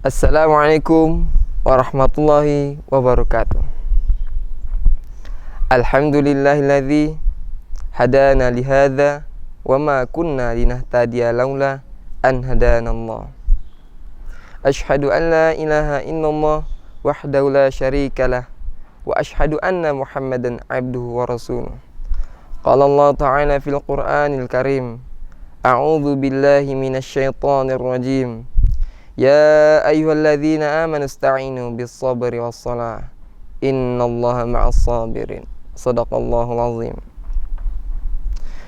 Assalamualaikum warahmatullahi wabarakatuh. Alhamdulillahilladzi hadana lihadza wa ma kunna linahtadiya laula an hadanallah. Asyhadu an la ilaha illallah wahdahu la syarikalah wa asyhadu anna Muhammadan abduhu wa rasuluh. Qala Allah ta'ala fil Qur'anil Karim. A'udzu billahi minasy syaithanir rajim. Ya ayyuhalladzina amanu ista'inu bis-sabri was-shalah. Innallaha ma'as sabirin. Shadaqallahul azim.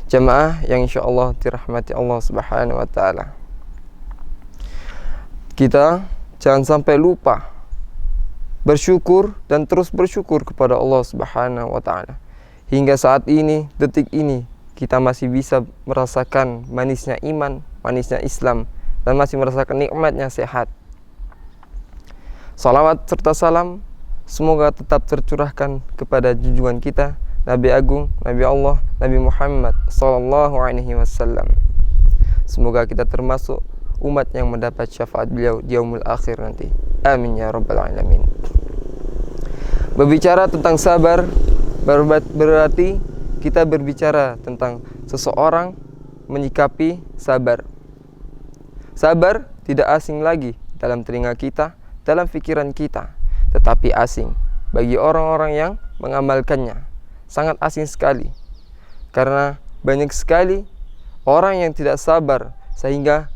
Jamaah yang insyaallah dirahmati Allah Subhanahu wa taala. Kita jangan sampai lupa bersyukur dan terus bersyukur kepada Allah Subhanahu wa taala. Hingga saat ini, detik ini, kita masih bisa merasakan manisnya iman, manisnya Islam, dan masih merasakan nikmatnya sehat. Salawat serta salam semoga tetap tercurahkan kepada junjungan kita, Nabi Agung, Nabi Allah, Nabi Muhammad sallallahu alaihi wasallam. Semoga kita termasuk umat yang mendapat syafaat beliau di yaumul akhir nanti. Amin ya rabbal alamin. Berbicara tentang sabar berarti kita berbicara tentang seseorang menyikapi sabar. Sabar tidak asing lagi dalam telinga kita, dalam pikiran kita, tetapi asing bagi orang-orang yang mengamalkannya. Sangat asing sekali, karena banyak sekali orang yang tidak sabar sehingga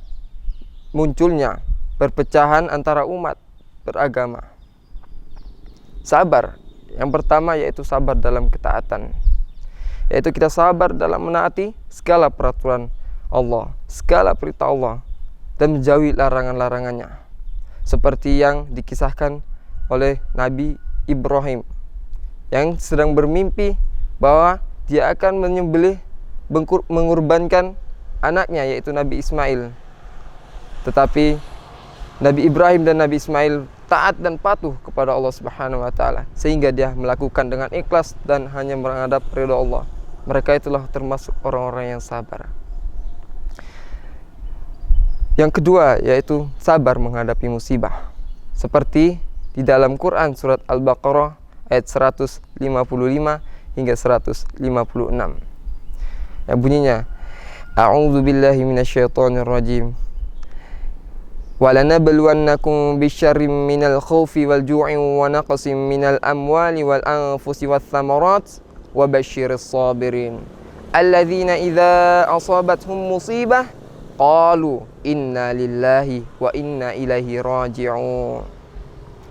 munculnya perpecahan antara umat beragama. Sabar yang pertama yaitu sabar dalam ketaatan, yaitu kita sabar dalam menaati segala peraturan Allah, segala perintah Allah, dan menjauhi larangan-larangannya, seperti yang dikisahkan oleh Nabi Ibrahim yang sedang bermimpi bahwa dia akan mengorbankan anaknya yaitu Nabi Ismail. Tetapi Nabi Ibrahim dan Nabi Ismail taat dan patuh kepada Allah Subhanahu wa taala, sehingga dia melakukan dengan ikhlas dan hanya menghadap ridha Allah. Mereka itulah termasuk orang-orang yang sabar. Yang kedua yaitu sabar menghadapi musibah. Seperti di dalam Quran surat Al-Baqarah ayat 155 hingga 156. Yang bunyinya, A'udzu billahi minasyaitonir rajim. Walanabluwannakum bisyarri minal khaufi wal ju'i wa naqsin minal amwali wal anfusi wath thamarat wa basyiris sabirin. Alladzina idza asabathum musibah qalu inna lillahi wa inna ilaihi raji'un.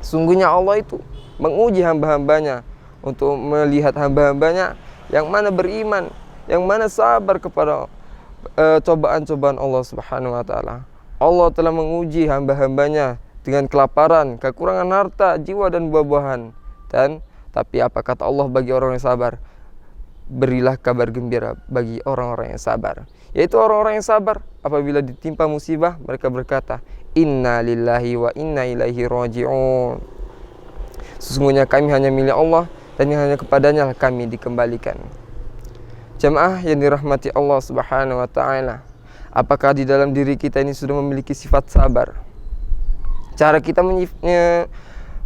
Sungguhnya Allah itu menguji hamba-hambanya untuk melihat hamba-hambanya yang mana beriman, yang mana sabar kepada cobaan-cobaan Allah Subhanahu wa taala. Allah telah menguji hamba-hambanya dengan kelaparan, kekurangan harta, jiwa dan buah-buahan. Tapi apa kata Allah bagi orang yang sabar? Berilah kabar gembira bagi orang-orang yang sabar, yaitu orang-orang yang sabar apabila ditimpa musibah mereka berkata inna lillahi wa inna ilaihi raji'un. Sesungguhnya kami hanya milik Allah dan hanya kepadanya kami dikembalikan. Jamaah yang dirahmati Allah Subhanahu wa taala, apakah di dalam diri kita ini sudah memiliki sifat sabar? Cara kita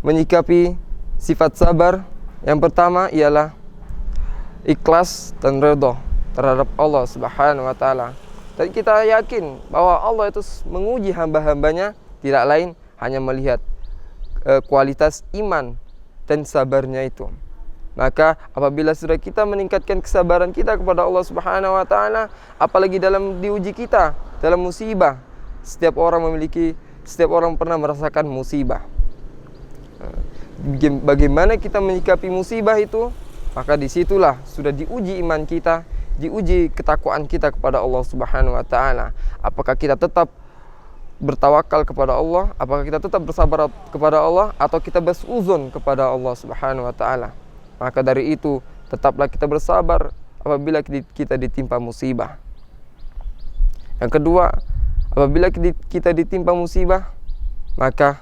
menyikapi sifat sabar yang pertama ialah ikhlas dan redha terhadap Allah Subhanahu wa taala. Dan kita yakin bahwa Allah itu menguji hamba-hambanya tidak lain hanya melihat kualitas iman dan sabarnya itu. Maka apabila sudah kita meningkatkan kesabaran kita kepada Allah Subhanahu wa taala, apalagi dalam diuji kita dalam musibah, setiap orang pernah merasakan musibah. Bagaimana kita menyikapi musibah itu? Maka disitulah sudah diuji iman kita, diuji ketakwaan kita kepada Allah Subhanahu wa taala. Apakah kita tetap bertawakal kepada Allah, apakah kita tetap bersabar kepada Allah, atau kita bersuzon kepada Allah Subhanahu wa taala. Maka dari itu tetaplah kita bersabar apabila kita ditimpa musibah. Yang kedua, apabila kita ditimpa musibah, maka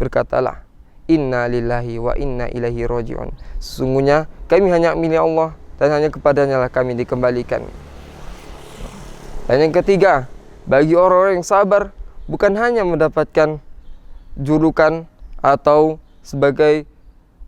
berkatalah inna lillahi wa inna ilaihi raji'un. Sesungguhnya kami hanya milik Allah dan hanya kepadanya lah kami dikembalikan. Dan yang ketiga, bagi orang-orang yang sabar bukan hanya mendapatkan julukan atau sebagai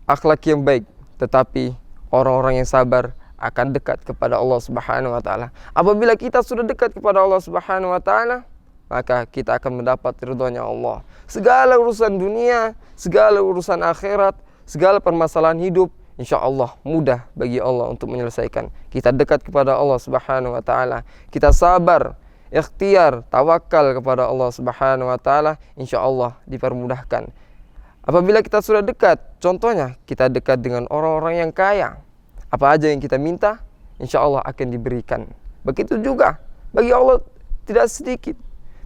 akhlak yang baik, tetapi orang-orang yang sabar akan dekat kepada Allah Subhanahu wa taala. Apabila kita sudah dekat kepada Allah Subhanahu wa taala, maka kita akan mendapat ridhonya Allah. Segala urusan dunia, segala urusan akhirat, segala permasalahan hidup, insya Allah mudah bagi Allah untuk menyelesaikan. Kita dekat kepada Allah Subhanahu wa taala, kita sabar, ikhtiar, tawakal kepada Allah Subhanahu wa taala, insya Allah dipermudahkan. Apabila kita sudah dekat, contohnya kita dekat dengan orang-orang yang kaya, apa aja yang kita minta, insya Allah akan diberikan. Begitu juga bagi Allah tidak sedikit,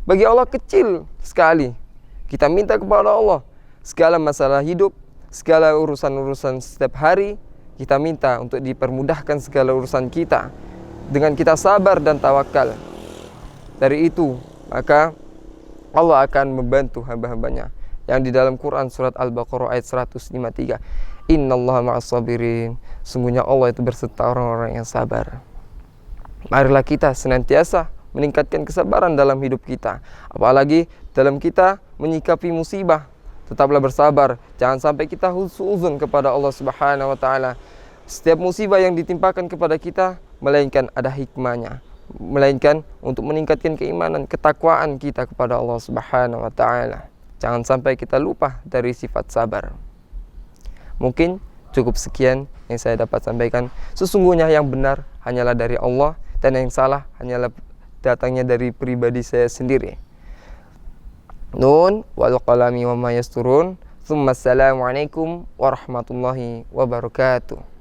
bagi Allah kecil sekali. Kita minta kepada Allah segala masalah hidup, segala urusan-urusan setiap hari, kita minta untuk dipermudahkan segala urusan kita dengan kita sabar dan tawakal. Dari itu maka Allah akan membantu hamba-hambanya. Yang di dalam Quran surat Al-Baqarah ayat 153, Innallaha ma'as sabirin, sungguhnya Allah itu berserta orang-orang yang sabar. Marilah kita senantiasa meningkatkan kesabaran dalam hidup kita, apalagi dalam kita menyikapi musibah. Tetaplah bersabar, jangan sampai kita husnuzon kepada Allah Subhanahu wa taala. Setiap musibah yang ditimpakan kepada kita melainkan ada hikmahnya, melainkan untuk meningkatkan keimanan, ketakwaan kita kepada Allah Subhanahu wa taala. Jangan sampai kita lupa dari sifat sabar. Mungkin cukup sekian yang saya dapat sampaikan. Sesungguhnya yang benar hanyalah dari Allah, dan yang salah hanyalah datangnya dari pribadi saya sendiri. Nun wal qalami wa ma yasturun. Assalamualaikum warahmatullahi wabarakatuh.